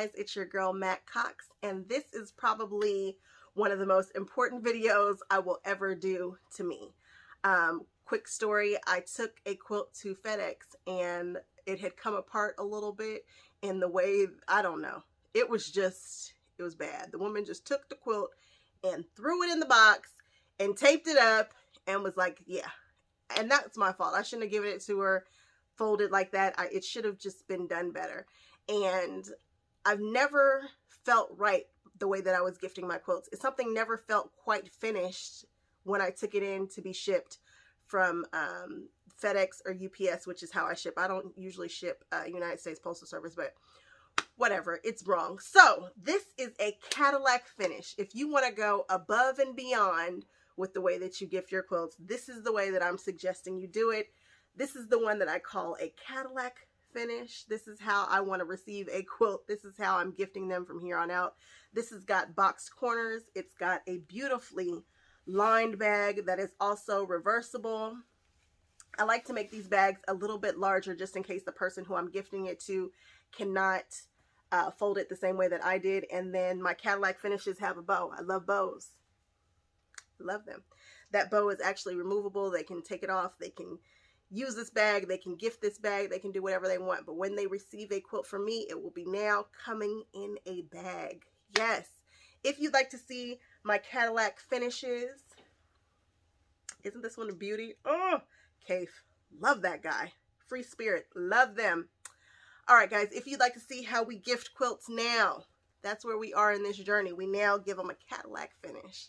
guys, it's your girl Matt Cox, and this is probably one of the most important videos I will ever do to me. Quick story, I took a quilt to FedEx and it had come apart a little bit in the way, I don't know, it was bad. The woman just took the quilt and threw it in the box and taped it up and was like, yeah. And that's my fault. I shouldn't have given it to her folded like that. It should have just been done better. And I've never felt right the way that I was gifting my quilts. Something never felt quite finished when I took it in to be shipped from FedEx or UPS, which is how I ship. I don't usually ship United States Postal Service, but whatever, it's wrong. So this is a Cadillac finish. If you want to go above and beyond with the way that you gift your quilts, this is the way that I'm suggesting you do it. This is the one that I call a Cadillac finish. This is how I want to receive a quilt. This is how I'm gifting them from here on out. This has got boxed corners. It's got a beautifully lined bag that is also reversible. I like to make these bags a little bit larger just in case the person who I'm gifting it to cannot fold it the same way that I did. And then my Cadillac finishes have a bow. I love bows. Love them. That bow is actually removable. They can take it off. They can use this bag, they can gift this bag, they can do whatever they want. But when they receive a quilt from me, it will be now coming in a bag. Yes. If you'd like to see my Cadillac finishes, isn't this one a beauty? Oh, Kaif, love that guy. Free spirit, love them. All right, guys, if you'd like to see how we gift quilts now, that's where we are in this journey. We now give them a Cadillac finish.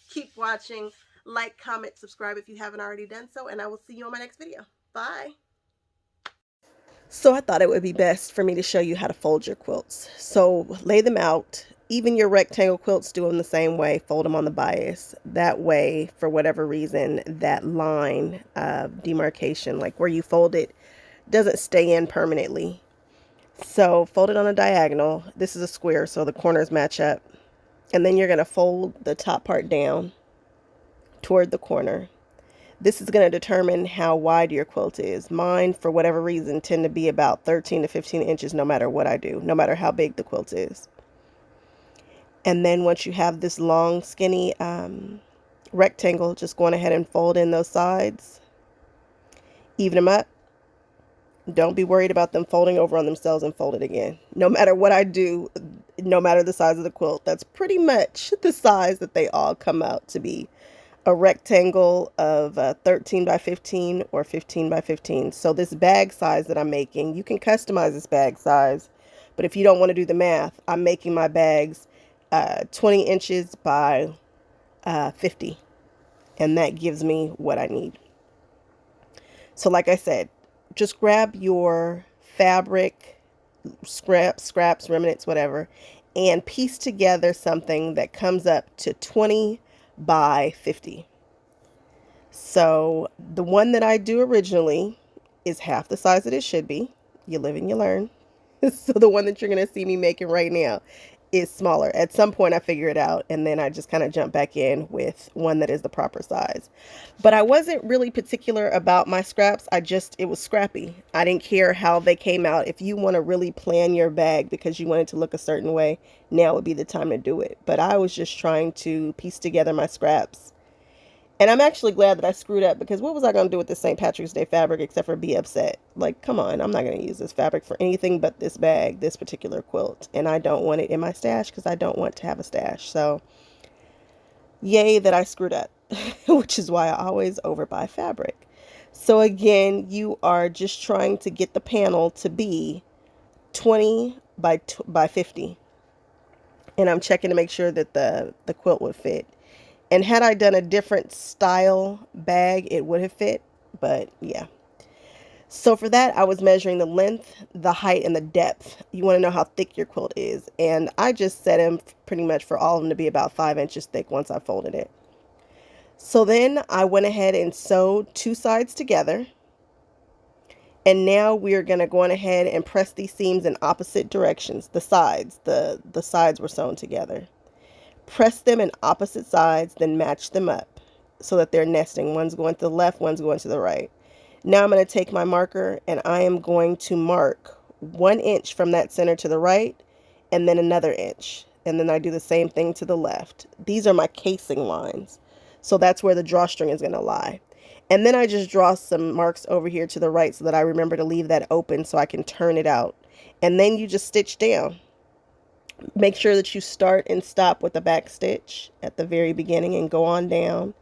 Keep watching. Like, comment, subscribe if you haven't already done so, and I will see you on my next video. Bye. So I thought it would be best for me to show you how to fold your quilts. So lay them out. Even your rectangle quilts, do them the same way. Fold them on the bias. That way, for whatever reason, that line of demarcation, like where you fold it, doesn't stay in permanently. So fold it on a diagonal. This is a square, so the corners match up. And then you're going to fold the top part down toward the corner. This is going to determine how wide your quilt is. Mine, for whatever reason, tend to be about 13 to 15 inches no matter what I do, no matter how big the quilt is. And then once you have this long, skinny rectangle, just go on ahead and fold in those sides. Even them up. Don't be worried about them folding over on themselves and fold it again. No matter what I do, no matter the size of the quilt, that's pretty much the size that they all come out to be. A rectangle of 13 by 15 or 15 by 15. So this bag size that I'm making, you can customize this bag size, but if you don't want to do the math, I'm making my bags 20 inches by 50, and that gives me what I need. So like I said, just grab your fabric, scraps, remnants, whatever, and piece together something that comes up to 20 by 50. So the one that I do originally is half the size that it should be. You live and you learn. So the one that you're going to see me making right now is smaller. At some point I figure it out, and then I just kind of jump back in with one that is the proper size. But I wasn't really particular about my scraps. It was scrappy. I didn't care how they came out. If you want to really plan your bag because you want it to look a certain way, now would be the time to do it. But I was just trying to piece together my scraps. And I'm actually glad that I screwed up, because what was I going to do with this St. Patrick's Day fabric except for be upset? Like, come on, I'm not going to use this fabric for anything but this bag, this particular quilt. And I don't want it in my stash because I don't want to have a stash. So, yay that I screwed up, which is why I always overbuy fabric. So again, you are just trying to get the panel to be 20 by 50. And I'm checking to make sure that the quilt would fit. And had I done a different style bag, it would have fit. But yeah. So for that, I was measuring the length, the height, and the depth. You want to know how thick your quilt is. And I just set them pretty much for all of them to be about 5 inches thick once I folded it. So then I went ahead and sewed two sides together. And now we are going to go on ahead and press these seams in opposite directions. The sides were sewn together. Press them in opposite sides, then match them up so that they're nesting. One's going to the left, one's going to the right. Now I'm going to take my marker and I am going to mark 1 inch from that center to the right and then another inch. And then I do the same thing to the left. These are my casing lines. So that's where the drawstring is going to lie. And then I just draw some marks over here to the right so that I remember to leave that open so I can turn it out. And then you just stitch down. Make sure that you start and stop with a back stitch at the very beginning and go on down.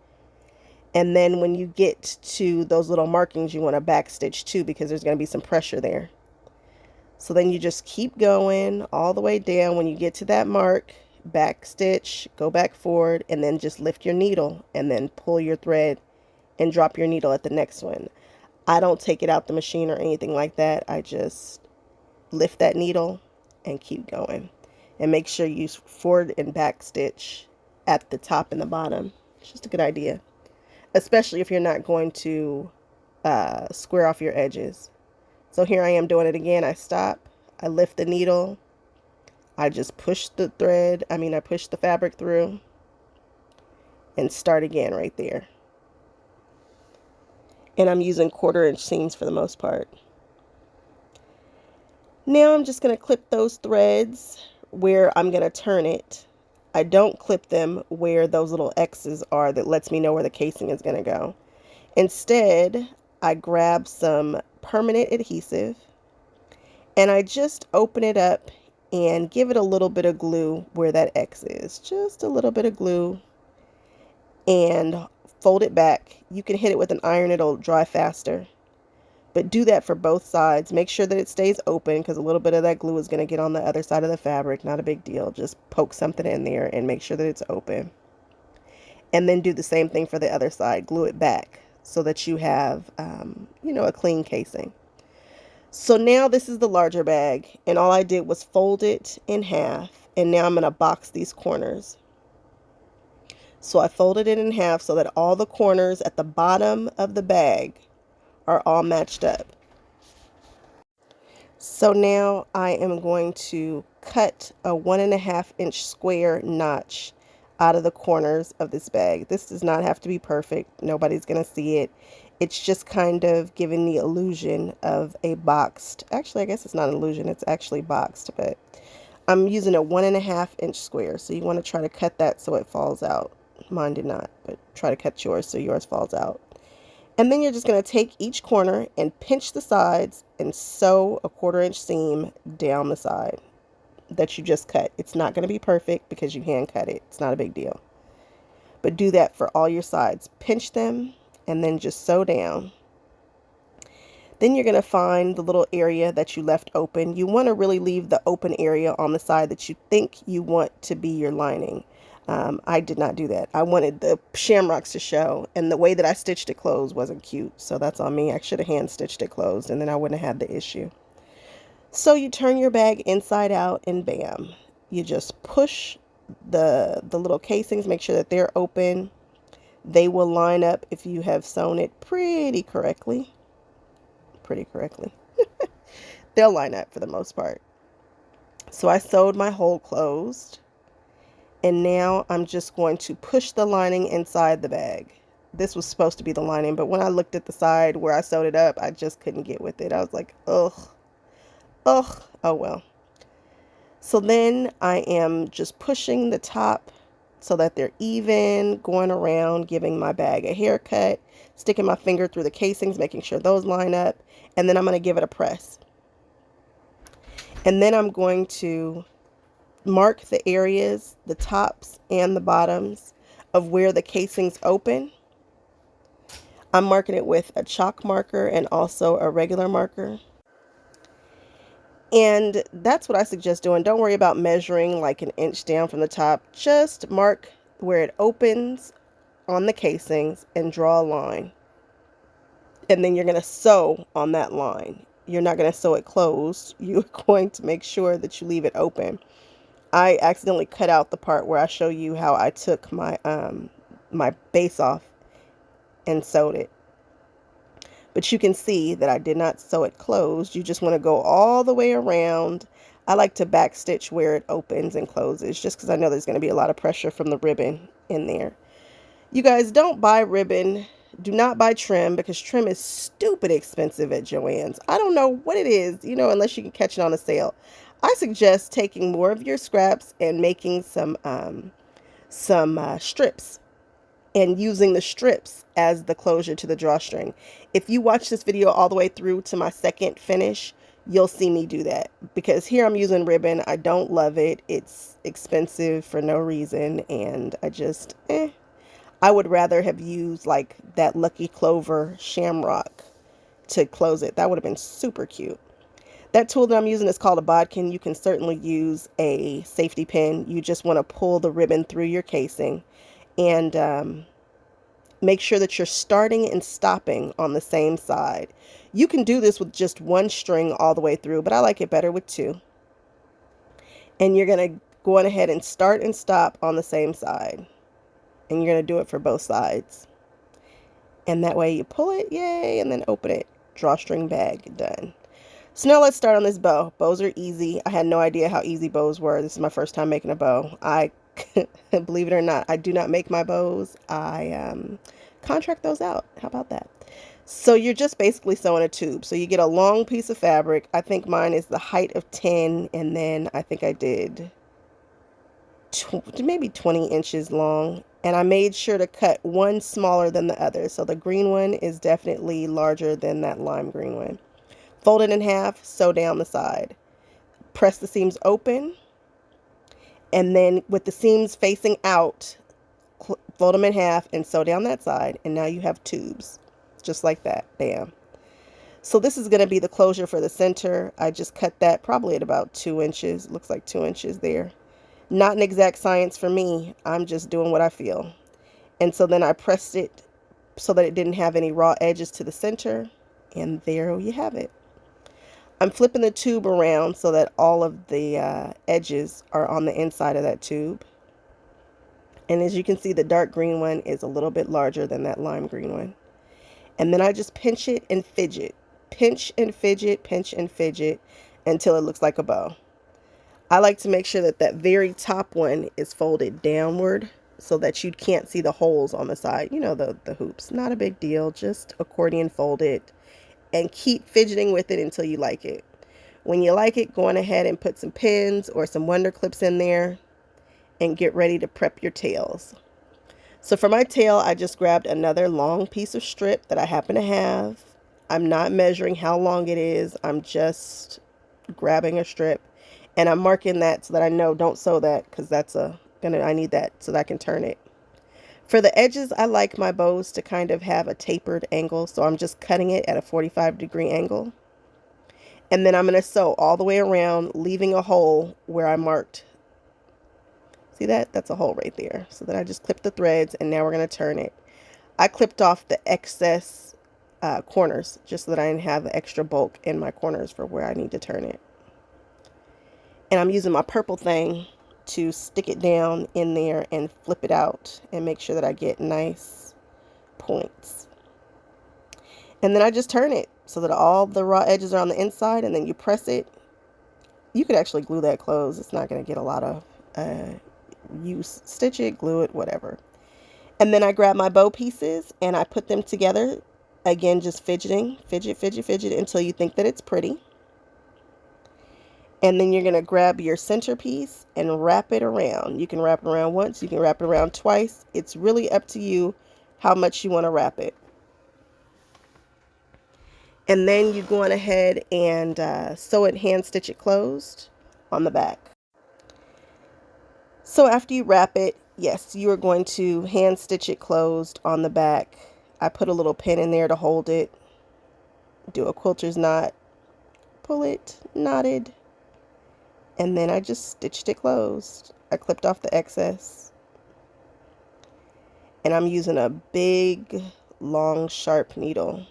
And then when you get to those little markings, you want to back stitch too, because there's going to be some pressure there. So then you just keep going all the way down. When you get to that mark, back stitch, go back forward, and then just lift your needle and then pull your thread and drop your needle at the next one. I don't take it out the machine or anything like that. I just lift that needle and keep going. And make sure you forward and back stitch at the top and the bottom. It's just a good idea, especially if you're not going to square off your edges. So here I am doing it again. I stop, I lift the needle, I just push the thread, I push the fabric through and start again right there. And I'm using 1/4 inch seams for the most part. Now I'm just going to clip those threads where I'm going to turn it. I don't clip them where those little X's are that lets me know where the casing is going to go. Instead, I grab some permanent adhesive and I just open it up and give it a little bit of glue where that X is. Just a little bit of glue and fold it back. You can hit it with an iron, it'll dry faster. But do that for both sides. Make sure that it stays open because a little bit of that glue is going to get on the other side of the fabric. Not a big deal. Just poke something in there and make sure that it's open. And then do the same thing for the other side. Glue it back so that you have, a clean casing. So now this is the larger bag. And all I did was fold it in half. And now I'm going to box these corners. So I folded it in half so that all the corners at the bottom of the bag are all matched up. So now I am going to cut a 1.5 inch square notch out of the corners of this bag. This does not have to be perfect. Nobody's going to see it. It's just kind of giving the illusion of a boxed, actually I guess it's not an illusion, it's actually boxed, but I'm using a 1.5 inch square. So you want to try to cut that so it falls out. Mine did not, but try to cut yours so yours falls out. And then you're just going to take each corner and pinch the sides and sew a 1/4 inch seam down the side that you just cut. It's not going to be perfect because you hand cut it. It's not a big deal. But do that for all your sides. Pinch them and then just sew down. Then you're going to find the little area that you left open. You want to really leave the open area on the side that you think you want to be your lining. I did not do that. I wanted the shamrocks to show, and the way that I stitched it closed wasn't cute. So that's on me. I should have hand stitched it closed, and then I wouldn't have had the issue. So you turn your bag inside out, and bam, you just push the little casings. Make sure that they're open. They will line up if you have sewn it pretty correctly. They'll line up for the most part. So I sewed my hole closed. And now I'm just going to push the lining inside the bag. This was supposed to be the lining, but when I looked at the side where I sewed it up, I just couldn't get with it. I was like, ugh, oh well. So then I am just pushing the top so that they're even, going around, giving my bag a haircut, sticking my finger through the casings, making sure those line up, and then I'm going to give it a press. And then I'm going to mark the areas, the tops and the bottoms of where the casings open. I'm marking it with a chalk marker and also a regular marker. And that's what I suggest doing. Don't worry about measuring like 1 inch down from the top. Just mark where it opens on the casings and draw a line. And then you're going to sew on that line. You're not going to sew it closed. You're going to make sure that you leave it open. I accidentally cut out the part where I show you how I took my my base off and sewed it. But you can see that I did not sew it closed. You just want to go all the way around. I like to back stitch where it opens and closes just because I know there's going to be a lot of pressure from the ribbon in there. You guys, don't buy ribbon. Do not buy trim because trim is stupid expensive at Joann's. I don't know what it is, unless you can catch it on a sale. I suggest taking more of your scraps and making some strips and using the strips as the closure to the drawstring. If you watch this video all the way through to my second finish, you'll see me do that, because here I'm using ribbon. I don't love it. It's expensive for no reason, and I would rather have used like that Lucky Clover shamrock to close it. That would have been super cute. That tool that I'm using is called a bodkin. You can certainly use a safety pin. You just want to pull the ribbon through your casing and make sure that you're starting and stopping on the same side. You can do this with just one string all the way through, but I like it better with two. And you're going to go on ahead and start and stop on the same side. And you're going to do it for both sides. And that way you pull it, yay, and then open it. Drawstring bag, done. So now let's start on this bow. Bows are easy. I had no idea how easy bows were. This is my first time making a bow. Believe it or not, I do not make my bows. I contract those out. How about that? So you're just basically sewing a tube. So you get a long piece of fabric. I think mine is the height of 10, and then I think I did maybe 20 inches long. And I made sure to cut one smaller than the other. So the green one is definitely larger than that lime green one. Fold it in half, sew down the side. Press the seams open, and then with the seams facing out, fold them in half and sew down that side, and now you have tubes, just like that. Bam. So this is going to be the closure for the center. I just cut that probably at about 2 inches. Looks like 2 inches there. Not an exact science for me. I'm just doing what I feel. And so then I pressed it so that it didn't have any raw edges to the center, and there you have it. I'm flipping the tube around so that all of the edges are on the inside of that tube. And as you can see, the dark green one is a little bit larger than that lime green one. And then I just pinch it and fidget. Pinch and fidget, pinch and fidget until it looks like a bow. I like to make sure that that very top one is folded downward so that you can't see the holes on the side. You know, the hoops. Not a big deal. Just accordion fold it. And keep fidgeting with it until you like it. When you like it, go on ahead and put some pins or some wonder clips in there and get ready to prep your tails. So for my tail, I just grabbed another long piece of strip that I happen to have. I'm not measuring how long it is. I'm just grabbing a strip, and I'm marking that so that I know don't sew that, because I need that so that I can turn it. For the edges, I like my bows to kind of have a tapered angle, so I'm just cutting it at a 45-degree angle. And then I'm going to sew all the way around, leaving a hole where I marked. See that? That's a hole right there. So then I just clip the threads, and now we're going to turn it. I clipped off the excess corners just so that I didn't have extra bulk in my corners for where I need to turn it. And I'm using my purple thing to stick it down in there and flip it out and make sure that I get nice points. And then I just turn it so that all the raw edges are on the inside, and then you press it. You could actually glue that closed. It's not going to get a lot of use. Stitch it, glue it, whatever. And then I grab my bow pieces and I put them together. Again, just fidgeting, fidget, fidget, fidget until you think that it's pretty. And then you're going to grab your centerpiece and wrap it around. You can wrap it around once, you can wrap it around twice. It's really up to you how much you want to wrap it. And then you go on ahead and sew it, hand stitch it closed on the back. So after you wrap it, yes, you are going to hand stitch it closed on the back. I put a little pin in there to hold it. Do a quilter's knot. Pull it, knotted. And then I just stitched it closed. I clipped off the excess. And I'm using a big, long, sharp needle.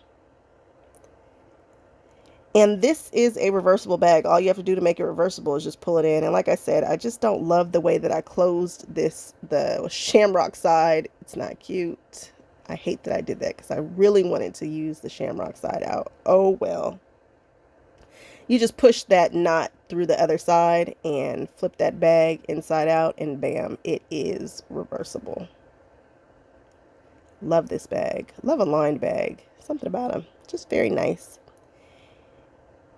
And this is a reversible bag. All you have to do to make it reversible is just pull it in. And like I said, I just don't love the way that I closed the shamrock side. It's not cute. I hate that I did that because I really wanted to use the shamrock side out. Oh well. You just push that knot through the other side and flip that bag inside out, and bam, it is reversible. Love this bag. Love a lined bag. Something about them. Just very nice.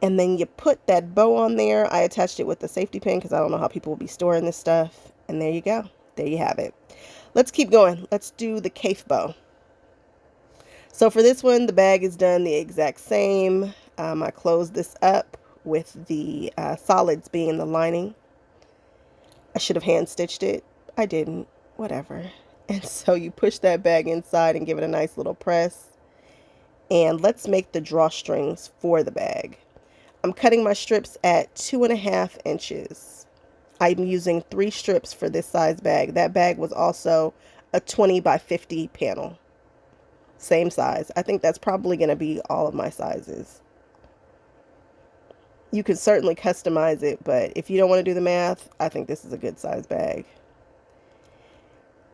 And then you put that bow on there. I attached it with the safety pin because I don't know how people will be storing this stuff. And there you go. There you have it. Let's keep going. Let's do the cape bow. So for this one, the bag is done the exact same. I closed this up with the solids being the lining. I should have hand stitched it. I didn't. Whatever. And so you push that bag inside and give it a nice little press. And let's make the drawstrings for the bag. I'm cutting my strips at 2.5 inches. I'm using 3 strips for this size bag. That bag was also a 20 by 50 panel. Same size. I think that's probably going to be all of my sizes. You can certainly customize it, but if you don't want to do the math, I think this is a good size bag.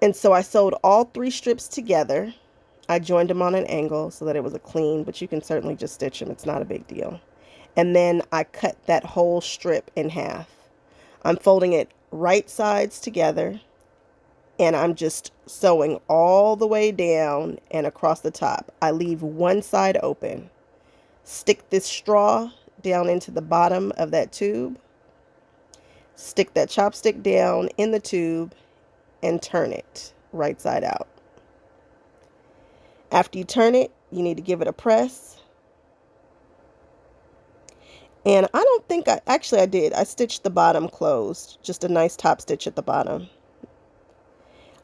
And so I sewed all 3 strips together. I joined them on an angle so that it was a clean, but you can certainly just stitch them. It's not a big deal. And then I cut that whole strip in half. I'm folding it right sides together, and I'm just sewing all the way down and across the top. I leave one side open. Stick this straw down into the bottom of that tube. Stick that chopstick down in the tube and turn it right side out. After you turn it, you need to give it a press. And I don't think I did. I stitched the bottom closed, just a nice top stitch at the bottom.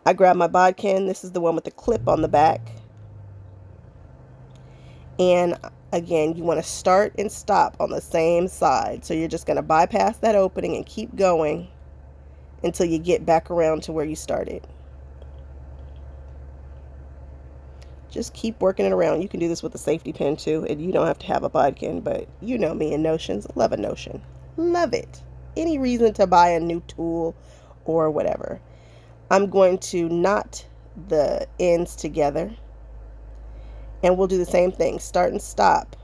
I grabbed my bodkin. This is the one with the clip on the back. And again, you want to start and stop on the same side. So you're just going to bypass that opening and keep going until you get back around to where you started. Just keep working it around. You can do this with a safety pin too, and you don't have to have a bodkin, but you know me and notions. Love a notion. Love it. Any reason to buy a new tool or whatever. I'm going to knot the ends together, and we'll do the same thing. Start and stop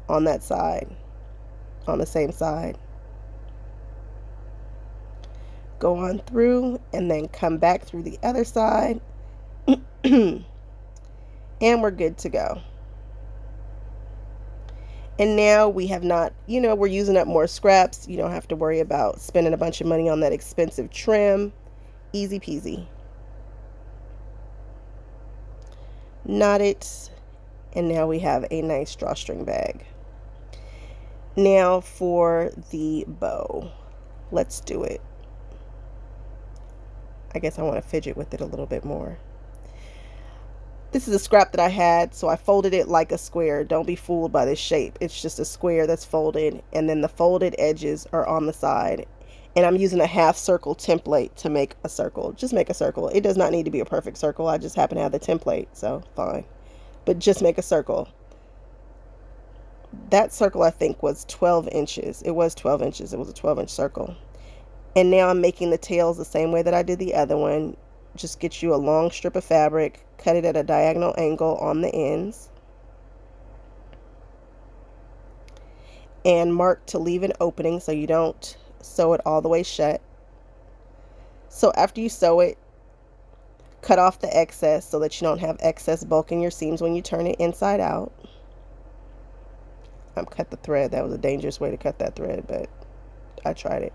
on that side, on the same side. Go on through and then come back through the other side. And we're good to go. And now we have not, we're using up more scraps. You don't have to worry about spending a bunch of money on that expensive trim. Easy peasy. Knot it. And now we have a nice drawstring bag. Now for the bow. Let's do it. I guess I want to fidget with it a little bit more. This is a scrap that I had, so I folded it like a square. Don't be fooled by this shape. It's just a square that's folded, and then the folded edges are on the side. And I'm using a half circle template to make a circle. Just make a circle. It does not need to be a perfect circle. I just happen to have the template, so fine. But just make a circle. That circle, I think, was 12 inches. It was 12 inches. It was a 12-inch circle. And now I'm making the tails the same way that I did the other one. Just get you a long strip of fabric, cut it at a diagonal angle on the ends, and mark to leave an opening so you don't sew it all the way shut. So after you sew it, cut off the excess so that you don't have excess bulk in your seams when you turn it inside out. Cut the thread. That was a dangerous way to cut that thread, but I tried it.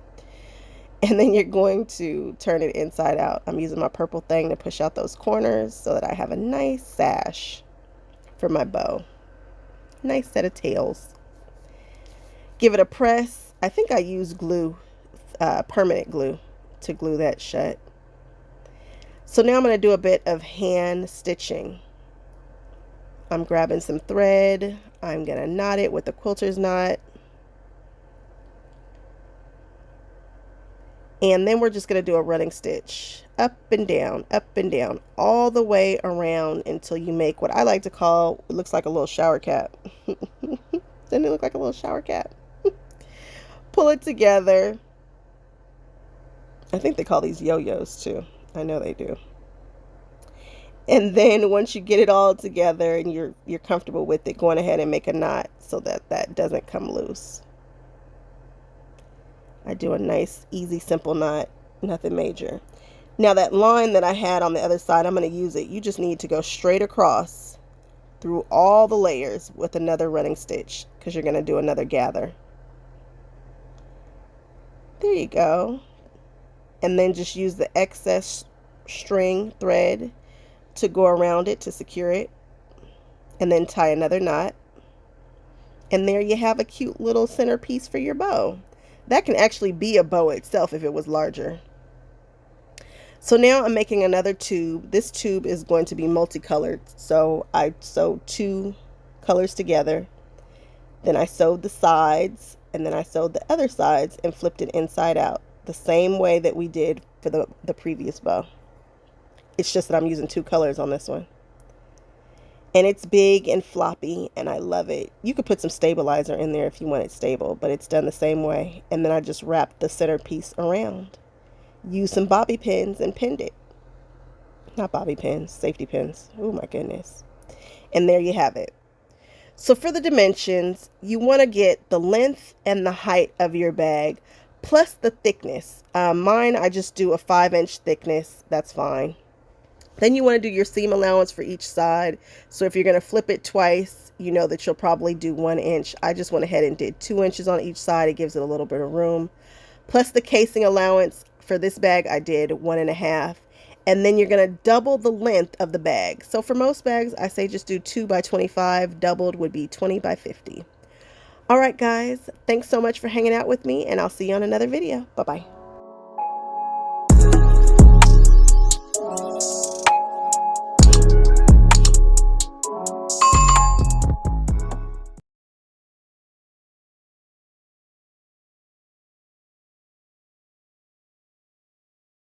And then you're going to turn it inside out. I'm using my purple thing to push out those corners so that I have a nice sash for my bow. Nice set of tails. Give it a press. I think I used glue, permanent glue, to glue that shut. So now I'm going to do a bit of hand stitching. I'm grabbing some thread. I'm going to knot it with a quilter's knot. And then we're just going to do a running stitch up and down, all the way around until you make what I like to call, it looks like a little shower cap. Doesn't it look like a little shower cap? Pull it together. I think they call these yo-yos too. I know they do. And then once you get it all together and you're comfortable with it, go on ahead and make a knot so that that doesn't come loose. I do a nice, easy, simple knot, nothing major. Now that line that I had on the other side, I'm going to use it. You just need to go straight across through all the layers with another running stitch, because you're going to do another gather. There you go. And then just use the excess string thread to go around it to secure it, and then tie another knot. And there you have a cute little centerpiece for your bow. That can actually be a bow itself if it was larger. So now I'm making another tube. This tube is going to be multicolored. So I sewed 2 colors together. Then I sewed the sides, and then I sewed the other sides and flipped it inside out, the same way that we did for the previous bow. It's just that I'm using 2 colors on this one. And it's big and floppy, and I love it. You could put some stabilizer in there if you want it stable, but it's done the same way. And then I just wrapped the centerpiece around. Used some bobby pins and pinned it. Not bobby pins, safety pins. Oh my goodness. And there you have it. So for the dimensions, you want to get the length and the height of your bag, plus the thickness. Mine, I just do a 5-inch thickness. That's fine. Then you want to do your seam allowance for each side. So if you're going to flip it twice, you know that you'll probably do 1 inch. I just went ahead and did 2 inches on each side. It gives it a little bit of room. Plus the casing allowance for this bag, I did 1.5. And then you're going to double the length of the bag. So for most bags, I say just do 2 by 25. Doubled would be 20 by 50. All right, guys. Thanks so much for hanging out with me, and I'll see you on another video. Bye-bye.